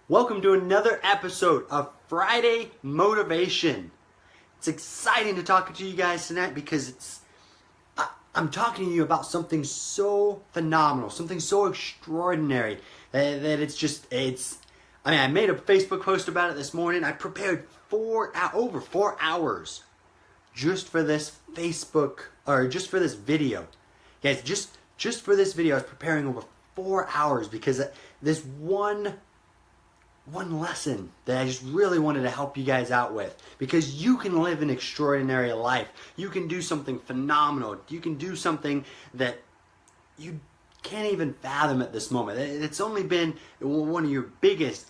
Welcome to another episode of Friday Motivation. It's exciting to talk to you guys tonight because I'm talking to you about something so phenomenal, something so extraordinary that I made a Facebook post about it this morning. I prepared over 4 hours just for this just for this video. Guys, just for this video, I was preparing over 4 hours because this one lesson that I just really wanted to help you guys out with, because you can live an extraordinary life. You can do something phenomenal. You can do something that you can't even fathom at this moment. It's only been one of your biggest,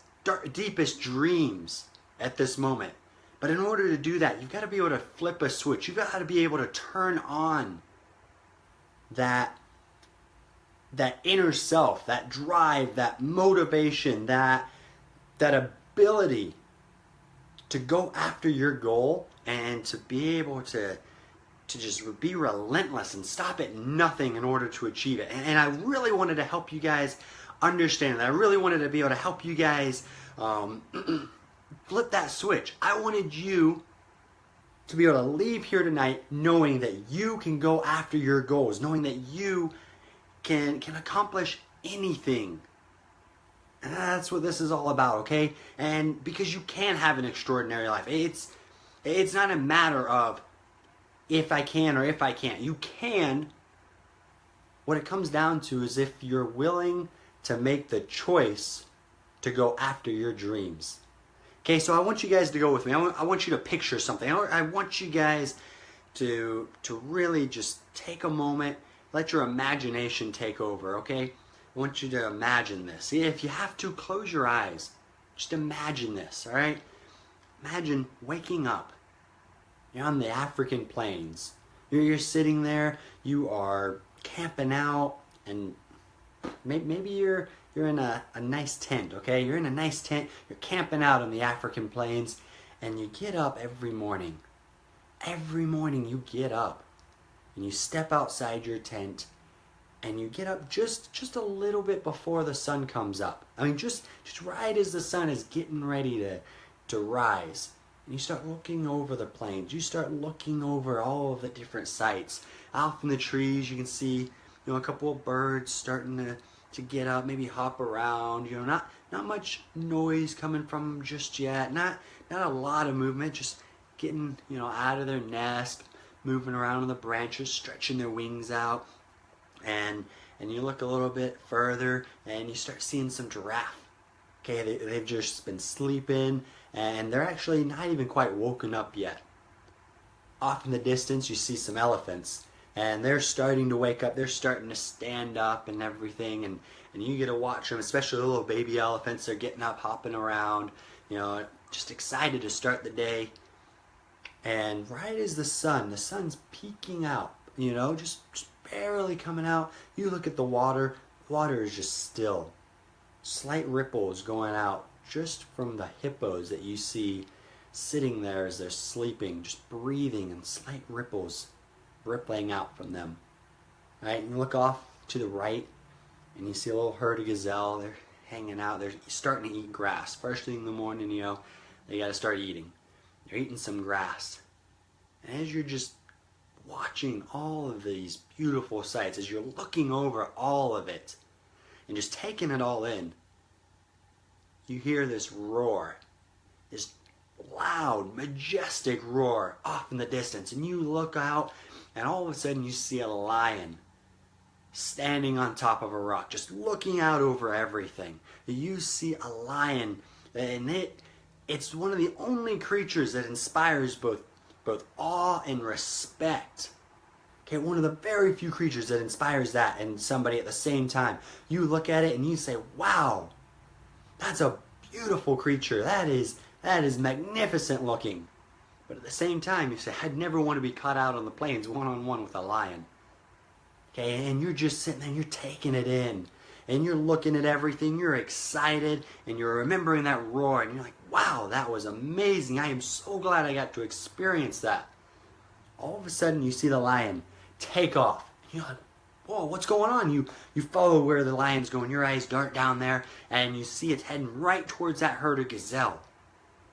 deepest dreams at this moment. But in order to do that, you've got to be able to flip a switch. You've got to be able to turn on that inner self, that drive, that motivation, that ability to go after your goal and to be able to just be relentless and stop at nothing in order to achieve it. And I really wanted to help you guys understand that. I really wanted to be able to help you guys flip that switch. I wanted you to be able to leave here tonight knowing that you can go after your goals, knowing that you can accomplish anything. And that's what this is all about, okay? And because you can have an extraordinary life. It's not a matter of if I can or if I can't. You can. What it comes down to is if you're willing to make the choice to go after your dreams. Okay, so I want you guys to go with me. I want you to picture something. I want you guys to really just take a moment, let your imagination take over, okay? I want you to imagine this. See, if you have to, close your eyes. Just imagine this, all right? Imagine waking up. You're on the African plains. You're sitting there. You are camping out, and maybe you're in a nice tent, okay? You're in a nice tent. You're camping out on the African plains, and you get up every morning. Every morning you get up, and you step outside your tent, and you get up just a little bit before the sun comes up. I mean, just right as the sun is getting ready to rise. And you start looking over the plains. You start looking over all of the different sights. Out from the trees, you can see, a couple of birds starting to get up, maybe hop around. Not much noise coming from them just yet. Not a lot of movement, just getting, out of their nest, moving around on the branches, stretching their wings out. And you look a little bit further and you start seeing some giraffe. Okay, they've just been sleeping and they're actually not even quite woken up yet. Off in the distance you see some elephants and they're starting to wake up. They're starting to stand up and everything, and you get to watch them, especially the little baby elephants. They're getting up, hopping around, just excited to start the day. And right as the sun's peeking out, just barely coming out. You look at the water is just still. Slight ripples going out just from the hippos that you see sitting there as they're sleeping, just breathing, and slight ripples rippling out from them. Right, and you look off to the right and you see a little herd of gazelle. They're hanging out. They're starting to eat grass. First thing in the morning, they got to start eating. They're eating some grass. And as you're just watching all of these beautiful sights, as you're looking over all of it and just taking it all in, you hear this roar, this loud, majestic roar off in the distance, and you look out and all of a sudden you see a lion standing on top of a rock, just looking out over everything. You see a lion, and it's one of the only creatures that inspires both awe and respect. Okay, one of the very few creatures that inspires that in somebody at the same time. You look at it and you say, wow, that's a beautiful creature. That is magnificent looking. But at the same time, you say, I'd never want to be caught out on the plains one-on-one with a lion. Okay, and you're just sitting there and you're taking it in. And you're looking at everything, you're excited, and you're remembering that roar, and you're like, wow, that was amazing. I am so glad I got to experience that. All of a sudden, you see the lion take off. And you're like, whoa, what's going on? You follow where the lion's going. Your eyes dart down there, and you see it's heading right towards that herd of gazelle.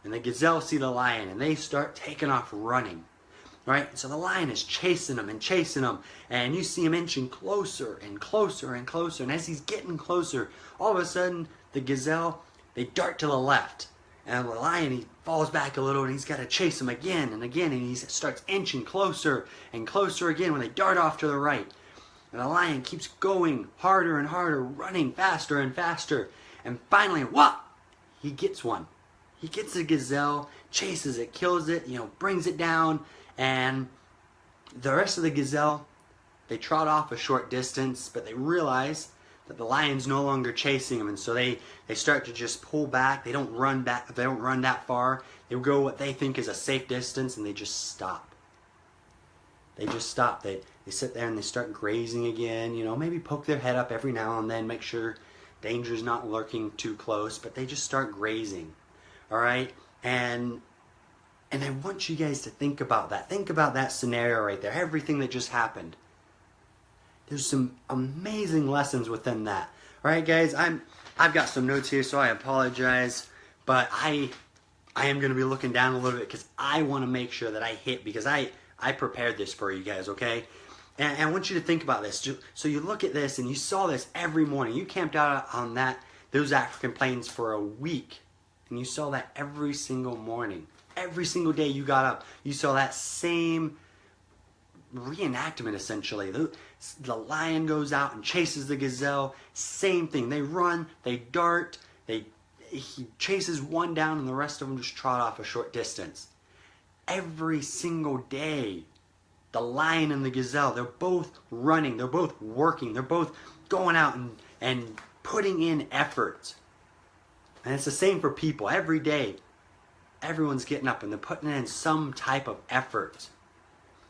And the gazelle see the lion, and they start taking off running. Right? So the lion is chasing them, and you see him inching closer and closer and closer. And as he's getting closer, all of a sudden, the gazelle, they dart to the left. And the lion, he falls back a little, and he's got to chase him again and again, and he starts inching closer and closer again when they dart off to the right. And the lion keeps going harder and harder, running faster and faster. And finally, whop! He gets one. He gets the gazelle, chases it, kills it, brings it down, and the rest of the gazelle, they trot off a short distance, but they realize that the lion's no longer chasing them, and so they start to just pull back. They don't run back. They don't run that far. They go what they think is a safe distance, and they just stop. They just stop. They sit there and they start grazing again. Maybe poke their head up every now and then, make sure danger's not lurking too close, but they just start grazing. All right, and I want you guys to think about that. Think about that scenario right there. Everything that just happened. There's some amazing lessons within that. All right, guys. I've got some notes here, so I apologize, but I am going to be looking down a little bit because I want to make sure that I hit, because I prepared this for you guys. Okay, and I want you to think about this. So you look at this and you saw this every morning. You camped out on those African plains for a week. And you saw that every single morning. Every single day you got up, you saw that same reenactment, essentially. The lion goes out and chases the gazelle. Same thing. They run, they dart, he chases one down, and the rest of them just trot off a short distance. Every single day, the lion and the gazelle, they're both running, they're both working, they're both going out and putting in effort. And it's the same for people. Every day, everyone's getting up and they're putting in some type of effort.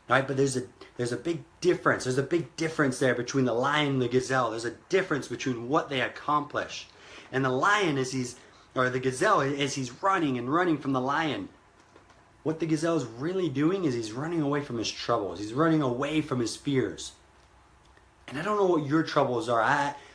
All right, but there's a big difference. There's a big difference there between the lion and the gazelle. There's a difference between what they accomplish. And the lion, the gazelle, as he's running and running from the lion, what the gazelle is really doing is he's running away from his troubles. He's running away from his fears. And I don't know what your troubles are.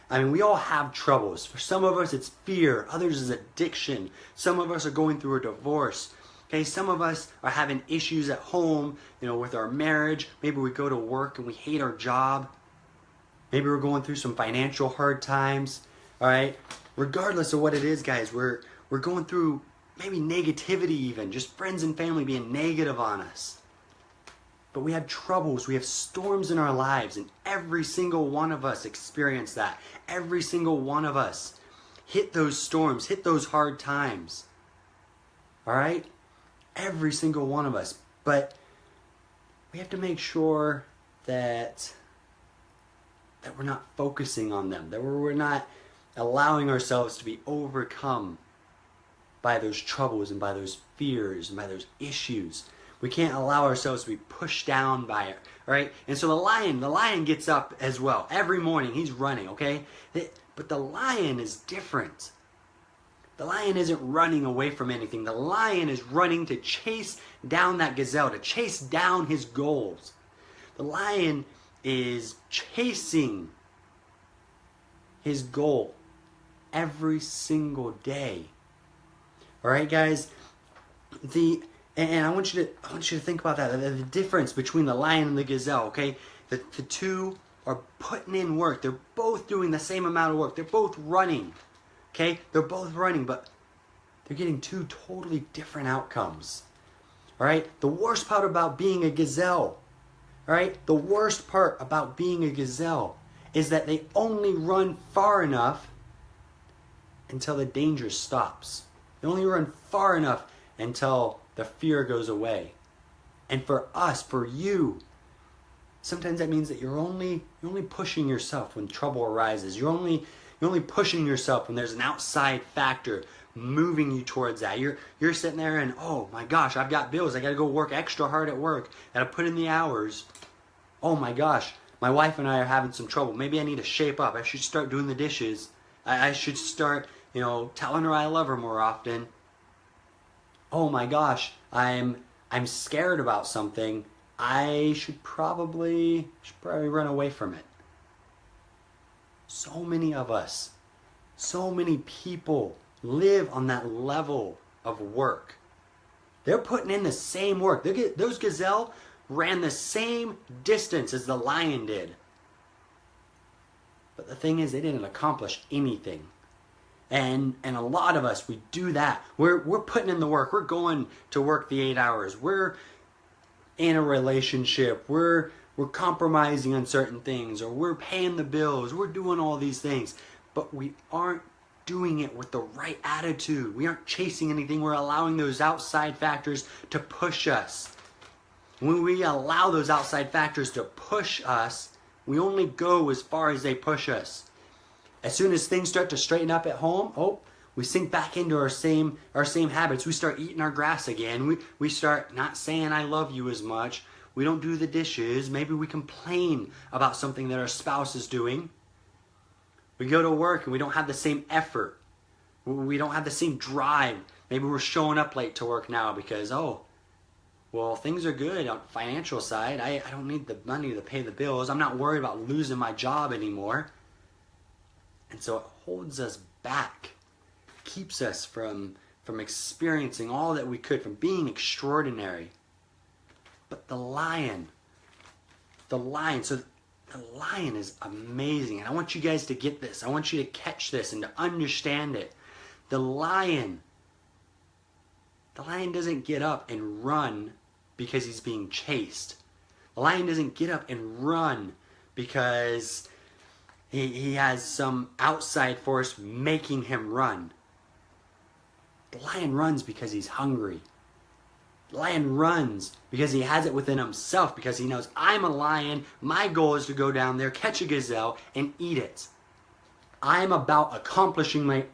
I mean, we all have troubles. For some of us, it's fear. Others is addiction. Some of us are going through a divorce. Okay, some of us are having issues at home, with our marriage. Maybe we go to work and we hate our job. Maybe we're going through some financial hard times. All right, regardless of what it is, guys, we're going through maybe negativity, even just friends and family being negative on us. But we have troubles, we have storms in our lives, and every single one of us experience that. Every single one of us hit those storms, hit those hard times. All right? Every single one of us. But we have to make sure that we're not focusing on them, that we're not allowing ourselves to be overcome by those troubles and by those fears and by those issues. We can't allow ourselves to be pushed down by it, right? And so the lion gets up as well. Every morning he's running, okay? But the lion is different. The lion isn't running away from anything. The lion is running to chase down that gazelle, to chase down his goals. The lion is chasing his goal every single day. All right, guys? And I want you to think about that. The difference between the lion and the gazelle, okay? The two are putting in work. They're both doing the same amount of work. They're both running, okay? They're both running, but they're getting two totally different outcomes, all right? The worst part about being a gazelle, all right? The worst part about being a gazelle is that they only run far enough until the danger stops. They only run far enough until the fear goes away. And for us, for you, sometimes that means that you're only pushing yourself when trouble arises. You're only pushing yourself when there's an outside factor moving you towards that. You're sitting there and, oh my gosh, I've got bills. I got to go work extra hard at work. Got to put in the hours. Oh my gosh, my wife and I are having some trouble. Maybe I need to shape up. I should start doing the dishes. I should start, telling her I love her more often. Oh my gosh, I'm scared about something. I should probably run away from it. So many of us, so many people live on that level of work. They're putting in the same work. Those gazelle ran the same distance as the lion did. But the thing is, they didn't accomplish anything. And a lot of us, we do that. We're putting in the work. We're going to work the 8 hours. We're in a relationship. We're compromising on certain things, or we're paying the bills. We're doing all these things. But we aren't doing it with the right attitude. We aren't chasing anything. We're allowing those outside factors to push us. When we allow those outside factors to push us, we only go as far as they push us. As soon as things start to straighten up at home, we sink back into our same habits. We start eating our grass again. We start not saying I love you as much. We don't do the dishes. Maybe we complain about something that our spouse is doing. We go to work and we don't have the same effort. We don't have the same drive. Maybe we're showing up late to work now because, things are good on the financial side. I don't need the money to pay the bills. I'm not worried about losing my job anymore. And so it holds us back, keeps us from experiencing all that we could, from being extraordinary. But the lion is amazing. And I want you guys to get this. I want you to catch this and to understand it. The lion doesn't get up and run because he's being chased. The lion doesn't get up and run because he has some outside force making him run. The lion runs because he's hungry. The lion runs because he has it within himself, because he knows, I'm a lion. My goal is to go down there, catch a gazelle, and eat it. I'm about accomplishing my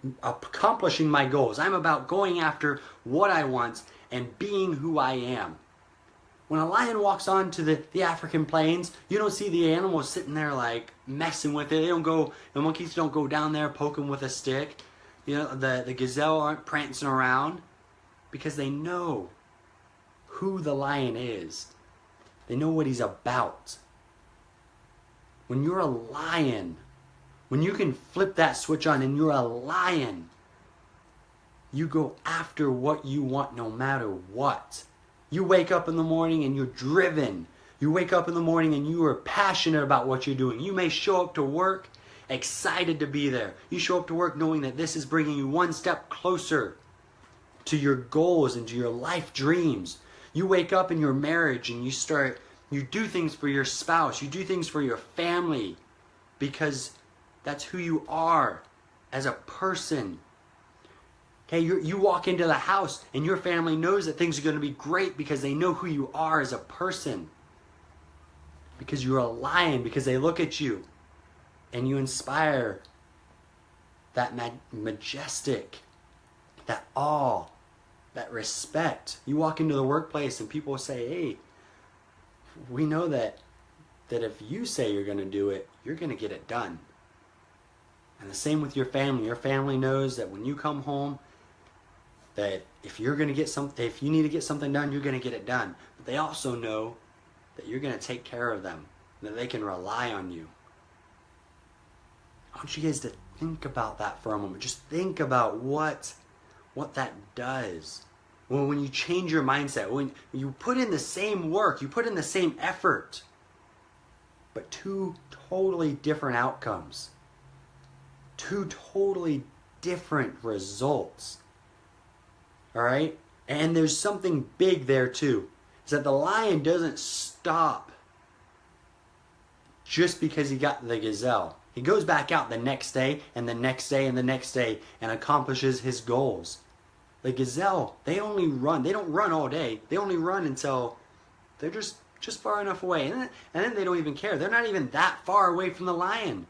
goals. I'm about going after what I want and being who I am. When a lion walks onto the African plains, you don't see the animals sitting there like messing with it. The monkeys don't go down there poking with a stick. The gazelle aren't prancing around because they know who the lion is. They know what he's about. When you're a lion, when you can flip that switch on and you're a lion, you go after what you want no matter what. You wake up in the morning and you're driven. You wake up in the morning and you are passionate about what you're doing. You may show up to work excited to be there. You show up to work knowing that this is bringing you one step closer to your goals and to your life dreams. You wake up in your marriage and you do things for your spouse. You do things for your family because that's who you are as a person. Okay, you walk into the house and your family knows that things are going to be great because they know who you are as a person. Because you're a lion, because they look at you and you inspire that majestic, that awe, that respect. You walk into the workplace and people say, hey, we know that if you say you're going to do it, you're going to get it done. And the same with your family. Your family knows that when you come home, that if you need to get something done, you're going to get it done. But they also know that you're going to take care of them, that they can rely on you. I want you guys to think about that for a moment. Just think about what that does. When you change your mindset, when you put in the same work, you put in the same effort, but two totally different outcomes. Two totally different results. All right? And there's something big there too. Is that the lion doesn't stop just because he got the gazelle. He goes back out the next day and the next day and the next day and accomplishes his goals. The gazelle, they don't run all day. They only run until they're just far enough away. And then they don't even care. They're not even that far away from the lion.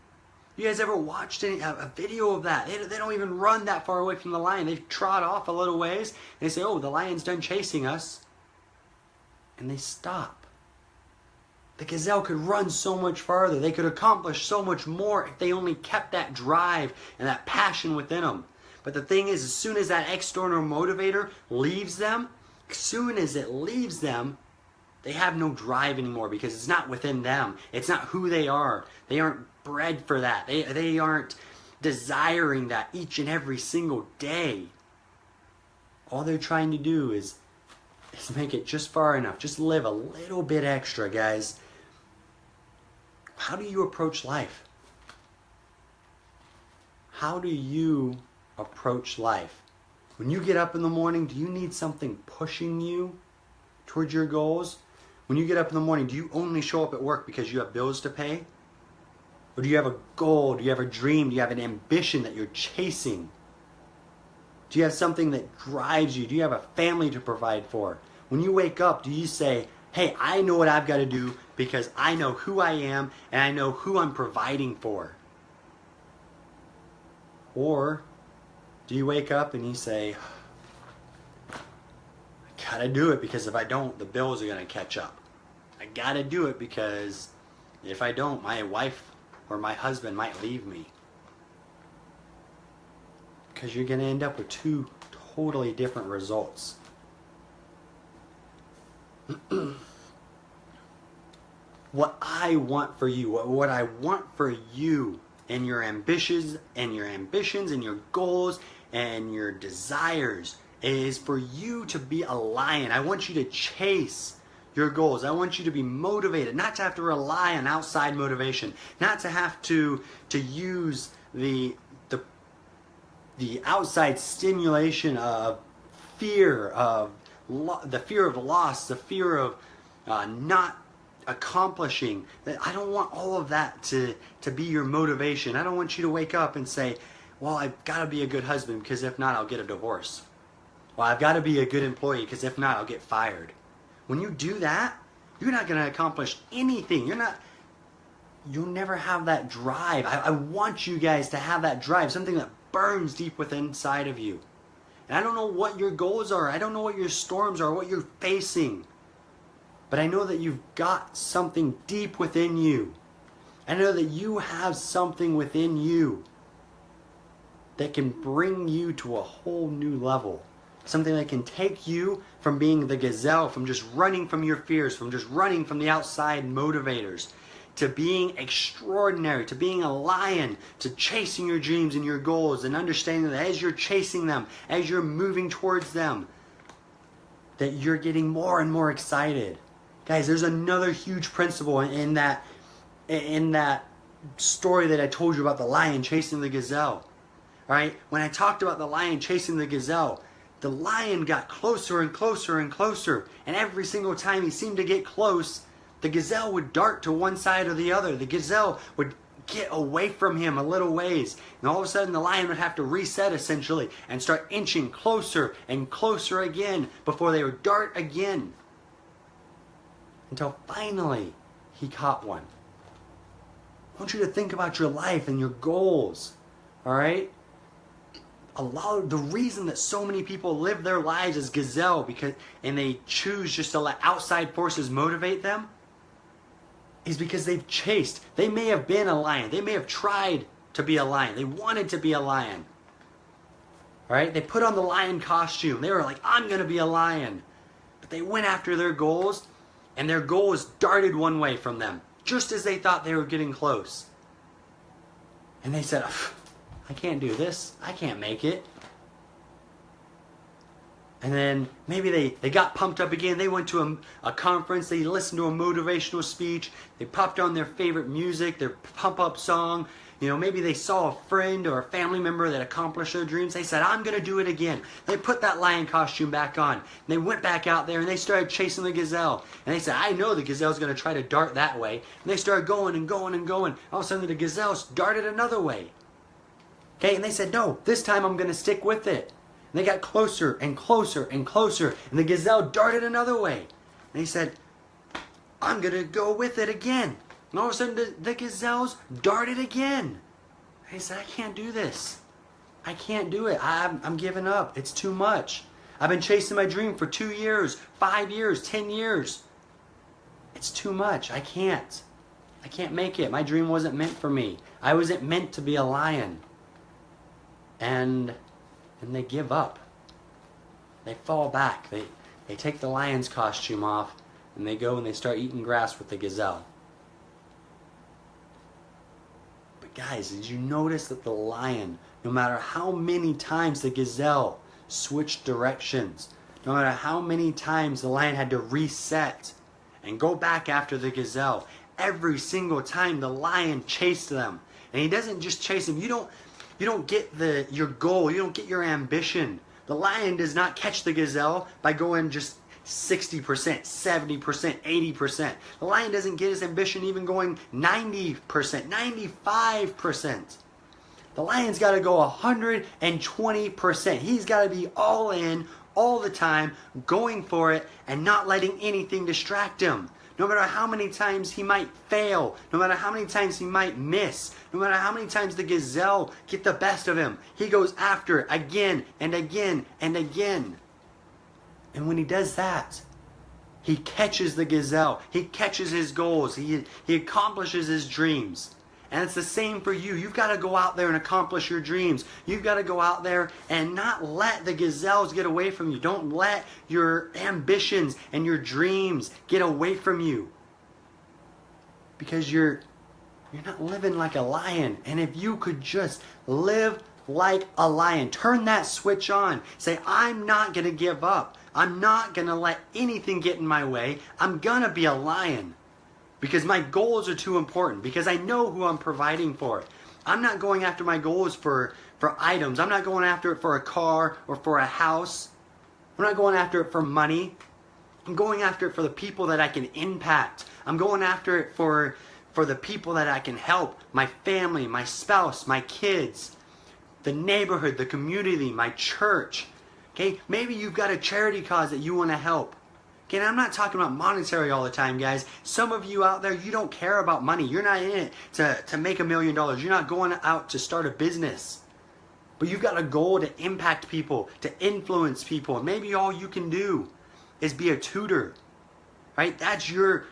You guys ever watched a video of that? They don't even run that far away from the lion. They trot off a little ways and they say, oh, the lion's done chasing us. And they stop. The gazelle could run so much farther. They could accomplish so much more if they only kept that drive and that passion within them. But the thing is, as soon as that external motivator leaves them, they have no drive anymore because it's not within them. It's not who they are. They aren't bred for that. They aren't desiring that each and every single day. All they're trying to do is make it just far enough. Just live a little bit extra, guys. How do you approach life? How do you approach life? When you get up in the morning, do you need something pushing you towards your goals? When you get up in the morning, do you only show up at work because you have bills to pay? Or do you have a goal? Do you have a dream? Do you have an ambition that you're chasing? Do you have something that drives you? Do you have a family to provide for? When you wake up, do you say, hey, I know what I've got to do because I know who I am and I know who I'm providing for? Or do you wake up and you say, I gotta do it because if I don't, the bills are gonna catch up. I gotta do it because if I don't, my wife or my husband might leave me. Because you're gonna end up with two totally different results. What I want for you, what I want for you and your ambitions and your goals and your desires is for you to be a lion. I want you to chase your goals. I want you to be motivated, not to have to rely on outside motivation, not to have to use the outside stimulation of fear, of the fear of loss, the fear of not accomplishing. I don't want all of that to be your motivation. I don't want you to wake up and say, well, I've got to be a good husband because if not, I'll get a divorce. Well, I've got to be a good employee because if not, I'll get fired. When you do that, you're not going to accomplish anything. You'll never have that drive. I want you guys to have that drive, something that burns deep within inside of you. And I don't know what your goals are. I don't know what your storms are, what you're facing. But I know that you've got something deep within you. I know that you have something within you that can bring you to a whole new level. Something that can take you from being the gazelle, from just running from your fears, from just running from the outside motivators, to being extraordinary, to being a lion, to chasing your dreams and your goals and understanding that as you're chasing them, as you're moving towards them, that you're getting more and more excited. Guys, there's another huge principle in that story that I told you about the lion chasing the gazelle. All right? When I talked about the lion chasing the gazelle, the lion got closer and closer and closer, and every single time he seemed to get close, the gazelle would dart to one side or the other. The gazelle would get away from him a little ways, and all of a sudden the lion would have to reset essentially and start inching closer and closer again before they would dart again, until finally he caught one. I want you to think about your life and your goals, all right? A lot of the reason that so many people live their lives as gazelle and they choose just to let outside forces motivate them is because they've chased. They may have been a lion. They may have tried to be a lion. They wanted to be a lion. All right? They put on the lion costume. They were like, I'm going to be a lion. But they went after their goals, and their goals darted one way from them, just as they thought they were getting close. And they said, I can't do this. I can't make it. And then maybe they got pumped up again. They went to a conference. They listened to a motivational speech. They popped on their favorite music, their pump-up song. You know, maybe they saw a friend or a family member that accomplished their dreams. They said, I'm going to do it again. They put that lion costume back on. And they went back out there and they started chasing the gazelle. And they said, I know the gazelle's going to try to dart that way. And they started going and going and going. All of a sudden the gazelle darted another way. Okay, and they said, no, this time I'm going to stick with it. And they got closer and closer and closer, and the gazelle darted another way. And they said, I'm going to go with it again. And all of a sudden, the gazelles darted again. And they said, I can't do this. I can't do it. I'm giving up. It's too much. I've been chasing my dream for 2 years, 5 years, 10 years. It's too much. I can't make it. My dream wasn't meant for me. I wasn't meant to be a lion. And they give up. They fall back. They take the lion's costume off, and they go and they start eating grass with the gazelle. But guys, did you notice that the lion, no matter how many times the gazelle switched directions, no matter how many times the lion had to reset and go back after the gazelle, every single time the lion chased them. And he doesn't just chase them. You don't get your goal. You don't get your ambition. The lion does not catch the gazelle by going just 60%, 70%, 80%. The lion doesn't get his ambition even going 90%, 95%. The lion's got to go 120%. He's got to be all in, all the time, going for it and not letting anything distract him. No matter how many times he might fail, no matter how many times he might miss, no matter how many times the gazelle get the best of him, he goes after it again and again and again. And when he does that, he catches the gazelle, he catches his goals, he accomplishes his dreams. And it's the same for you. You've got to go out there and accomplish your dreams. You've got to go out there and not let the gazelles get away from you. Don't let your ambitions and your dreams get away from you. Because you're not living like a lion. And if you could just live like a lion, turn that switch on. Say, I'm not going to give up. I'm not going to let anything get in my way. I'm going to be a lion. Because my goals are too important. Because I know who I'm providing for. I'm not going after my goals for items. I'm not going after it for a car or for a house. I'm not going after it for money. I'm going after it for the people that I can impact. I'm going after it for the people that I can help. My family, my spouse, my kids, the neighborhood, the community, my church. Okay, maybe you've got a charity cause that you want to help. Okay, and I'm not talking about monetary all the time, guys. Some of you out there, you don't care about money. You're not in it to make $1 million. You're not going out to start a business. But you've got a goal to impact people, to influence people. And maybe all you can do is be a tutor. Right? That's your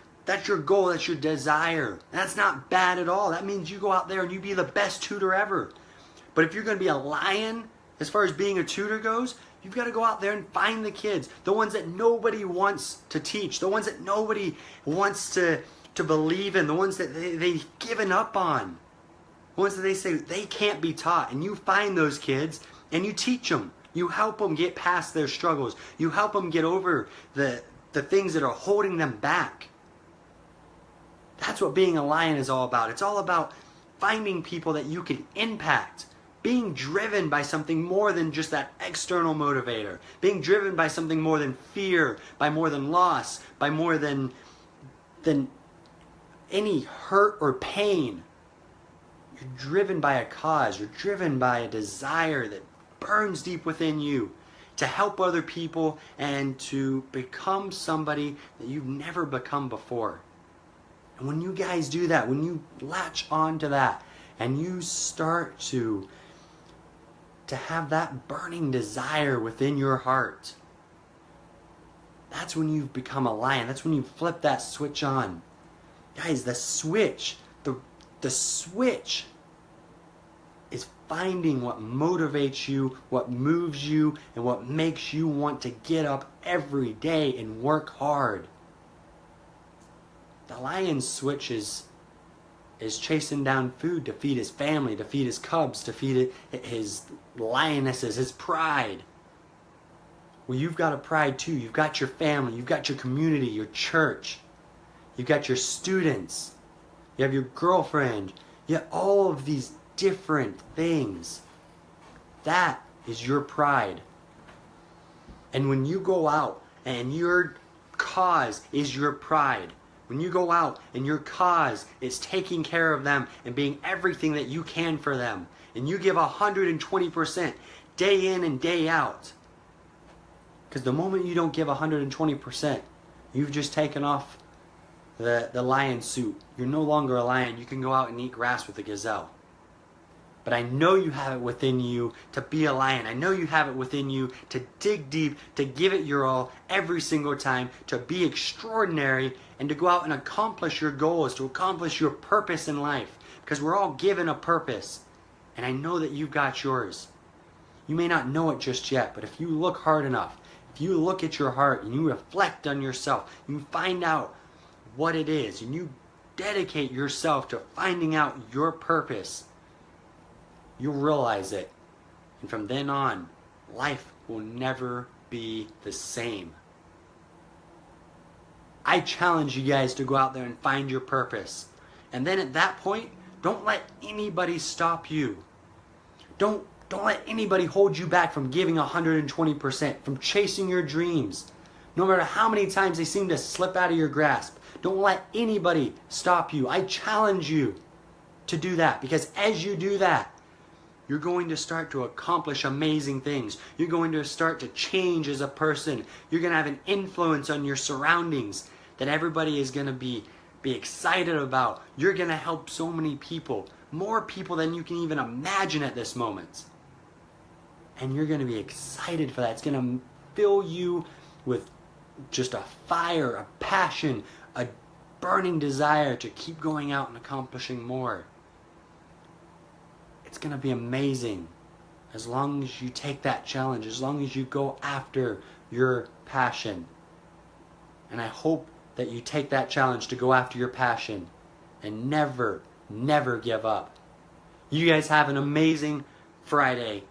goal, that's your desire. That's not bad at all. That means you go out there and you be the best tutor ever. But if you're going to be a lion, as far as being a tutor goes, you've got to go out there and find the kids, the ones that nobody wants to teach, the ones that nobody wants to believe in, the ones that they've given up on, the ones that they say they can't be taught. And you find those kids and you teach them. You help them get past their struggles. You help them get over the things that are holding them back. That's what being a lion is all about. It's all about finding people that you can impact. Being driven by something more than just that external motivator. Being driven by something more than fear, by more than loss, by more than any hurt or pain. You're driven by a cause. You're driven by a desire that burns deep within you to help other people and to become somebody that you've never become before. And when you guys do that, when you latch on to that and you start to have that burning desire within your heart, that's when you've become a lion. That's when you flip that switch on. Guys, the switch is finding what motivates you, what moves you, and what makes you want to get up every day and work hard. The lion's switch is chasing down food to feed his family, to feed his cubs, to feed his lionesses, his pride. Well, you've got a pride too. You've got your family, you've got your community, your church, you've got your students, you have your girlfriend, you have all of these different things. That is your pride. And when you go out and your cause is your pride, when you go out and your cause is taking care of them and being everything that you can for them, and you give 120% day in and day out, because the moment you don't give 120%, you've just taken off the lion suit. You're no longer a lion. You can go out and eat grass with a gazelle. But I know you have it within you to be a lion. I know you have it within you to dig deep, to give it your all every single time, to be extraordinary, and to go out and accomplish your goals, to accomplish your purpose in life. Because we're all given a purpose. And I know that you've got yours. You may not know it just yet, but if you look hard enough, if you look at your heart and you reflect on yourself, you find out what it is, and you dedicate yourself to finding out your purpose, you'll realize it. And from then on, life will never be the same. I challenge you guys to go out there and find your purpose. And then at that point, don't let anybody stop you. Don't let anybody hold you back from giving 120%, from chasing your dreams. No matter how many times they seem to slip out of your grasp, don't let anybody stop you. I challenge you to do that, because as you do that, you're going to start to accomplish amazing things. You're going to start to change as a person. You're going to have an influence on your surroundings that everybody is going to be excited about. You're going to help so many people, more people than you can even imagine at this moment. And you're going to be excited for that. It's going to fill you with just a fire, a passion, a burning desire to keep going out and accomplishing more. It's going to be amazing as long as you take that challenge, as long as you go after your passion. And I hope that you take that challenge to go after your passion and never, never give up. You guys have an amazing Friday,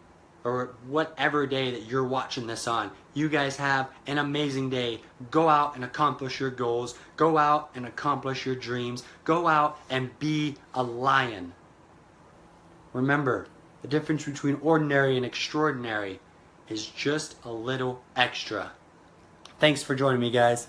or whatever day that you're watching this on. You guys have an amazing day. Go out and accomplish your goals. Go out and accomplish your dreams. Go out and be a lion. Remember, the difference between ordinary and extraordinary is just a little extra. Thanks for joining me, guys.